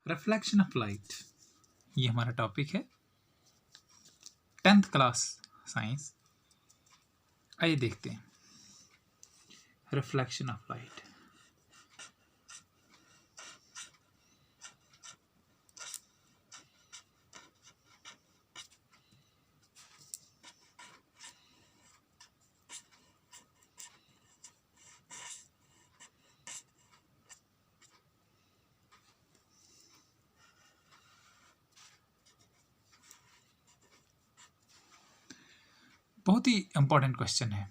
Reflection of light, ये हमारा topic है 10th क्लास साइंस। आइए देखते हैं रिफ्लेक्शन ऑफ लाइट। बहुत ही इंपॉर्टेंट क्वेश्चन है।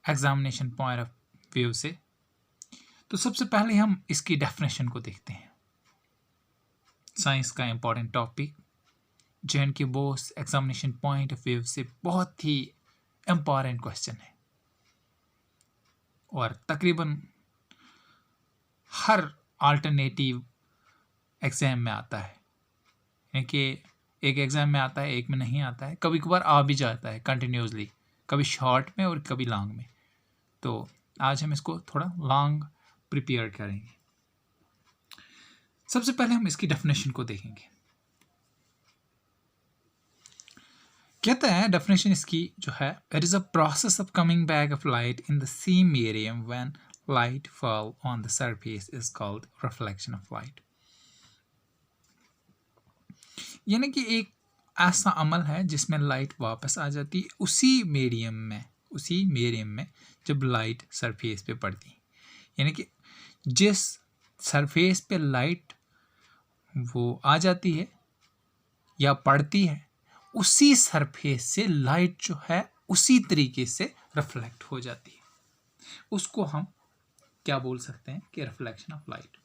एग्जामिनेशन पॉइंट ऑफ व्यू से तो सबसे पहले हम इसकी डेफिनेशन को देखते हैं। साइंस का इंपॉर्टेंट टॉपिक जो कि Bose examination point of view से बहुत ही इंपॉर्टेंट क्वेश्चन है और तकरीबन हर अल्टरनेटिव एग्जाम में आता है, यानी कि एक एग्जाम में आता है, एक में नहीं आता है, कभी कभार आ भी जाता है कंटिन्यूसली, कभी शॉर्ट में और कभी लॉन्ग में। तो आज हम इसको थोड़ा लॉन्ग प्रिपेयर करेंगे। सबसे पहले हम इसकी डेफिनेशन को देखेंगे। कहता है डेफिनेशन इसकी जो है, it is a process of coming back of light in the same medium when light fall on the surface is called reflection of light. यानी कि एक ऐसा अमल है जिसमें लाइट वापस आ जाती है उसी मीडियम में जब लाइट सरफेस पे पड़ती है। यानी कि जिस सरफेस पे लाइट वो आ जाती है या पड़ती है, उसी सरफेस से लाइट जो है उसी तरीके से रिफ्लेक्ट हो जाती है। उसको हम क्या बोल सकते हैं कि रिफ्लेक्शन ऑफ लाइट।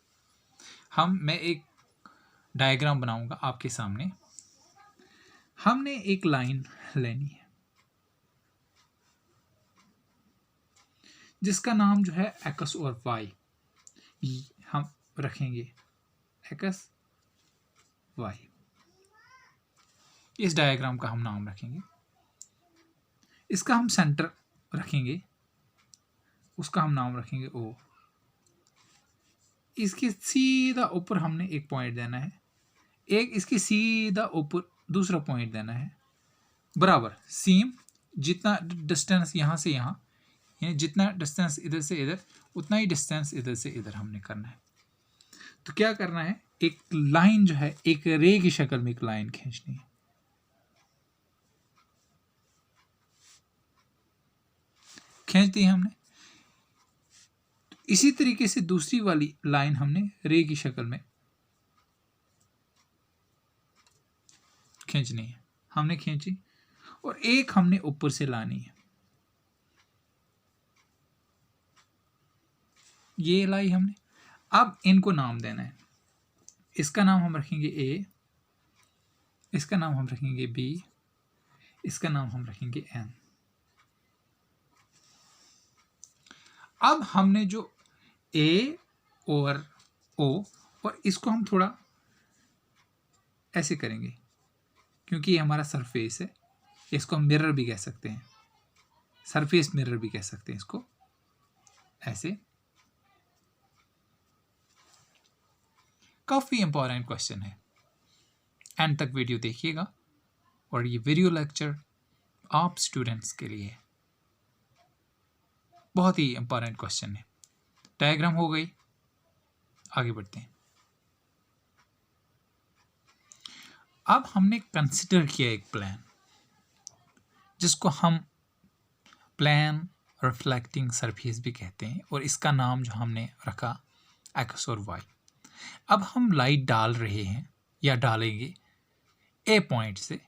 मैं एक डायग्राम बनाऊंगा आपके सामने। हमने एक लाइन लेनी है जिसका नाम जो है एक्स और वाई, हम रखेंगे एक्स वाई। इस डायग्राम का हम नाम रखेंगे, इसका हम सेंटर रखेंगे, उसका हम नाम रखेंगे ओ। इसके सीधा ऊपर हमने एक पॉइंट देना है, एक इसके सीधा ऊपर दूसरा पॉइंट देना है, बराबर सेम। जितना डिस्टेंस यहाँ से यहाँ, यानी जितना डिस्टेंस इधर से इधर, उतना ही डिस्टेंस इधर से इधर हमने करना है। तो क्या करना है, एक लाइन जो है एक रे की शक्ल में एक लाइन खींचनी है। खींच दी हमने। तो इसी तरीके से दूसरी वाली लाइन हमने रे की शक्ल में खींचनी है। हमने खींची और एक हमने ऊपर से लानी है। ये लाई हमने। अब इनको नाम देना है। इसका नाम हम रखेंगे ए, इसका नाम हम रखेंगे बी, इसका नाम हम रखेंगे एन। अब हमने जो ए और ओ, और इसको हम थोड़ा ऐसे करेंगे क्योंकि ये हमारा सरफेस है। इसको हम मिरर भी कह सकते हैं, सरफेस मिरर भी कह सकते हैं इसको, ऐसे। काफ़ी इंपॉर्टेंट क्वेश्चन है, एंड तक वीडियो देखिएगा। और ये वीडियो लेक्चर आप स्टूडेंट्स के लिए है, बहुत ही इंपॉर्टेंट क्वेश्चन है। डायग्राम हो गई, आगे बढ़ते हैं। अब हमने कंसिडर किया एक प्लान जिसको हम प्लान रिफ्लेक्टिंग सरफेस भी कहते हैं, और इसका नाम जो हमने रखा एक्स और वाई। अब हम लाइट डाल रहे हैं या डालेंगे ए पॉइंट से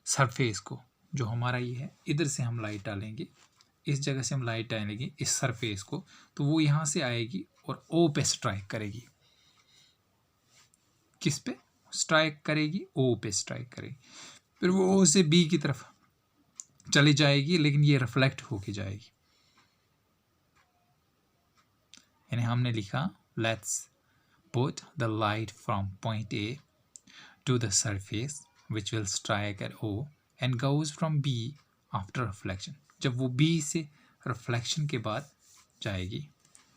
सरफेस को, जो हमारा ये है, इधर से हम लाइट डालेंगे, इस जगह से हम लाइट डालेंगे इस सरफेस को, तो वो यहाँ से आएगी और ओ पे स्ट्राइक करेगी। किस पे स्ट्राइक करेगी? ओ पे स्ट्राइक करेगी। फिर वो ओ से बी की तरफ चली जाएगी, लेकिन ये रिफ्लेक्ट होके जाएगी। यानी हमने लिखा let's put the light from point A to the surface which will strike at O and goes from B after reflection। जब वो B से रिफ्लेक्शन के बाद जाएगी।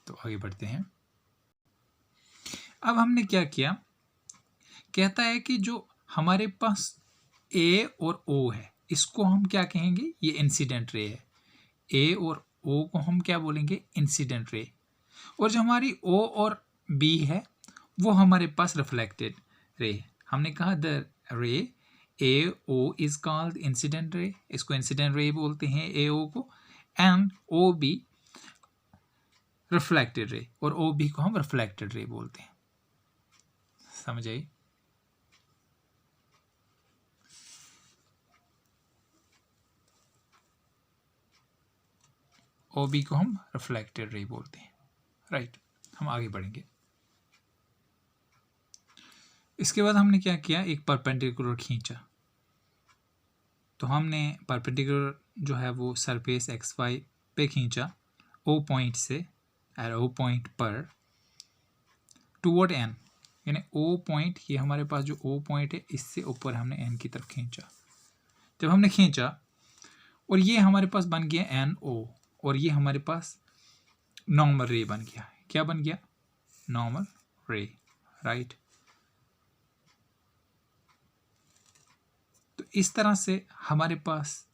तो आगे बढ़ते हैं। अब हमने क्या किया, कहता है कि जो हमारे पास ए और ओ है इसको हम क्या कहेंगे, ये इंसिडेंट रे है। ए और ओ को हम क्या बोलेंगे, इंसिडेंट रे। और जो हमारी ओ और बी है वो हमारे पास रिफ्लेक्टेड रे। हमने कहा the ray A O is called incident ray, इसको इंसिडेंट रे बोलते हैं ए ओ को, and O be reflected ray, और ओ बी को हम रिफ्लेक्टेड रे बोलते हैं। समझ आई? ओ बी को हम रिफ्लेक्टेड रे बोलते हैं, राइट। हम आगे बढ़ेंगे। इसके बाद हमने क्या किया, एक परपेंडिकुलर खींचा। तो हमने परपेंडिकुलर जो है वो सरफेस एक्स वाई पे खींचा ओ पॉइंट से, ओ पॉइंट पर टूवर्ड एन, यानी ओ पॉइंट, ये हमारे पास जो ओ पॉइंट है इससे ऊपर हमने एन की तरफ खींचा। जब हमने खींचा और ये हमारे पास बन गया एन ओ, और ये हमारे पास नॉर्मल रे बन गया। क्या बन गया, नॉर्मल रे, राइट। तो इस तरह से हमारे पास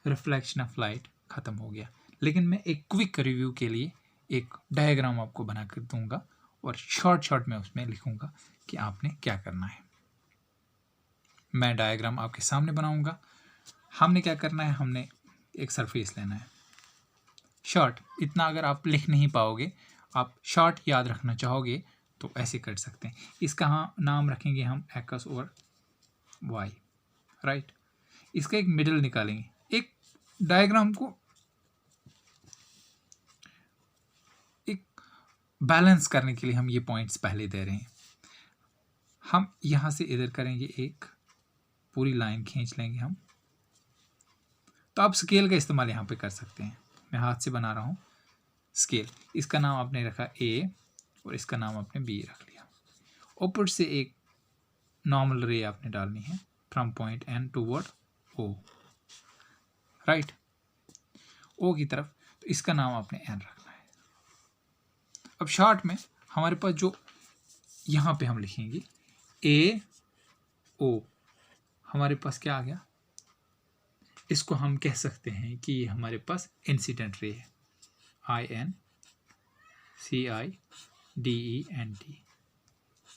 रिफ्लेक्शन ऑफ लाइट ख़त्म हो गया। लेकिन मैं एक क्विक रिव्यू के लिए एक डायग्राम आपको बना कर दूंगा और शॉर्ट में उसमें लिखूंगा कि आपने क्या करना है। मैं डायग्राम आपके सामने बनाऊंगा। हमने क्या करना है, हमने एक सरफेस लेना है। शॉर्ट इतना अगर आप लिख नहीं पाओगे, आप शॉर्ट याद रखना चाहोगे तो ऐसे कर सकते हैं। इसका हाँ नाम रखेंगे हम एक्स और वाई, राइट। इसका एक मिडल निकालेंगे। एक डायग्राम को एक बैलेंस करने के लिए हम ये पॉइंट्स पहले दे रहे हैं। हम यहाँ से इधर करेंगे, एक पूरी लाइन खींच लेंगे हम। तो आप स्केल का इस्तेमाल यहाँ पे कर सकते हैं। मैं हाथ से बना रहा हूँ स्केल। इसका नाम आपने रखा ए और इसका नाम आपने बी रख लिया। ऊपर से एक नॉर्मल रे आपने डालनी है from point N toward O, right, O की तरफ। तो इसका नाम आपने एन रखना है। अब शॉर्ट में हमारे पास जो यहाँ पे हम लिखेंगे ए ओ, हमारे पास क्या आ गया, इसको हम कह सकते हैं कि ये हमारे पास इंसिडेंट रे है। INCIDENT,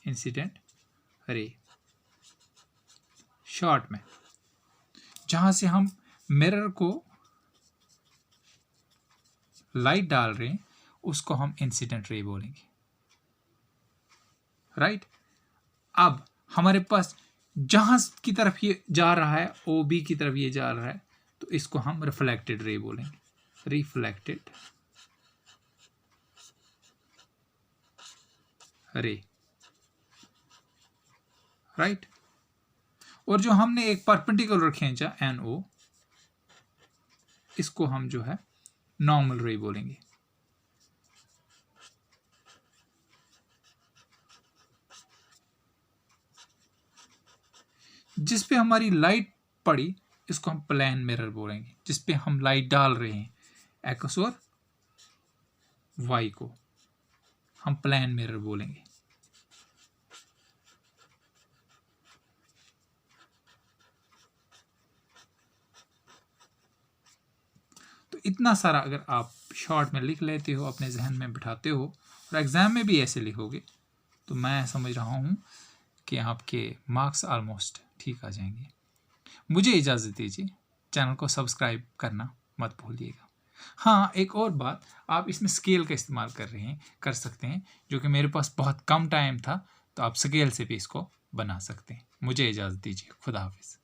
incident ray. शॉर्ट में जहां से हम मिरर को लाइट डाल रहे हैं उसको हम इंसिडेंट रे बोलेंगे, राइट। अब हमारे पास जहां की तरफ ये जा रहा है, ओ बी की तरफ ये जा रहा है, तो इसको हम रिफ्लेक्टेड रे बोलेंगे, रिफ्लेक्टेड रे, राइट। और जो हमने एक परपेंडिकुलर खींचा एन ओ, इसको हम जो है नॉर्मल रे बोलेंगे। जिस पे हमारी लाइट पड़ी इसको हम प्लेन मिरर बोलेंगे। जिस पे हम लाइट डाल रहे हैं एक्स और वाई को हम प्लेन मिरर बोलेंगे। तो इतना सारा अगर आप शॉर्ट में लिख लेते हो, अपने जहन में बिठाते हो और एग्ज़ाम में भी ऐसे लिखोगे, तो मैं समझ रहा हूँ कि आपके मार्क्स ऑलमोस्ट ठीक आ जाएंगे। मुझे इजाज़त दीजिए, चैनल को सब्सक्राइब करना मत भूलिएगा। हाँ, एक और बात, आप इसमें स्केल का इस्तेमाल कर सकते हैं, जो कि मेरे पास बहुत कम टाइम था, तो आप स्केल से भी इसको बना सकते हैं। मुझे इजाज़त दीजिए, खुदा हाफिज़।